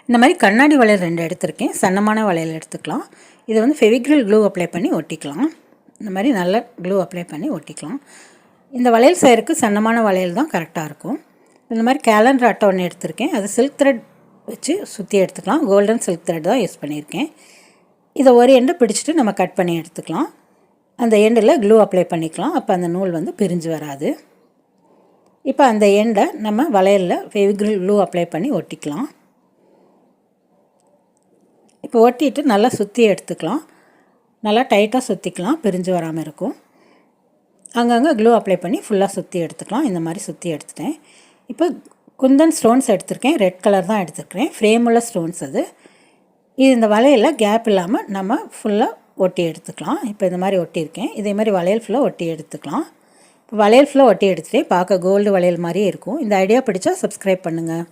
இந்த மாதிரி கண்ணாடி வளையல் 2 எடுத்திருக்கேன். சன்னமான வளையல் எடுத்துக்கலாம். இதை வந்து ஃபெவிக்ரில் க்ளூ அப்ளை பண்ணி ஒட்டிக்கலாம். இந்த மாதிரி நல்ல க்ளூ அப்ளை பண்ணி ஒட்டிக்கலாம். இந்த வளையல் செய்யறதுக்கு சன்னமான வளையல் தான் கரெக்டாக இருக்கும். இந்த மாதிரி கேலண்டர் அட்டை ஒன்று எடுத்திருக்கேன். அது சில்க் த்ரெட் வச்சு சுற்றி எடுத்துக்கலாம். கோல்டன் சில்க் த்ரெட் தான் யூஸ் பண்ணியிருக்கேன். இதை ஒரு எண்டை பிடிச்சிட்டு நம்ம கட் பண்ணி எடுத்துக்கலாம். அந்த எண்டில் க்ளூ அப்ளை பண்ணிக்கலாம். அப்போ அந்த நூல் வந்து பிரிஞ்சு வராது. இப்போ அந்த எண்டை நம்ம வளையலில் ஃபெவிக்ரில் க்ளூ அப்ளை பண்ணி ஒட்டிக்கலாம். இப்போ ஒட்டிட்டு நல்லா சுற்றி எடுத்துக்கலாம். நல்லா டைட்டாக சுற்றிக்கலாம், பிரிஞ்சு வராமல் இருக்கும். அங்கங்கே க்ளூ அப்ளை பண்ணி ஃபுல்லாக சுற்றி எடுத்துக்கலாம். இந்த மாதிரி சுற்றி எடுத்துட்டேன். இப்போ குந்தன் ஸ்டோன்ஸ் எடுத்திருக்கேன். ரெட் கலர் தான் எடுத்துருக்கிறேன். ஃப்ரேமுள்ள ஸ்டோன்ஸ் அது. இது இந்த வளையலில் கேப் இல்லாமல் நம்ம ஃபுல்லாக ஒட்டி எடுத்துக்கலாம். இப்போ இந்த மாதிரி ஒட்டியிருக்கேன். இதே மாதிரி வளையல் ஃபுல்லாக ஒட்டி எடுத்துக்கலாம். இப்போ வளையல் ஃபுல்லாக ஒட்டி எடுத்துகிட்டே பார்க்க கோல்டு வளையல் மாதிரியே இருக்கும். இந்த ஐடியா பிடிச்சா சப்ஸ்கிரைப் பண்ணுங்கள்.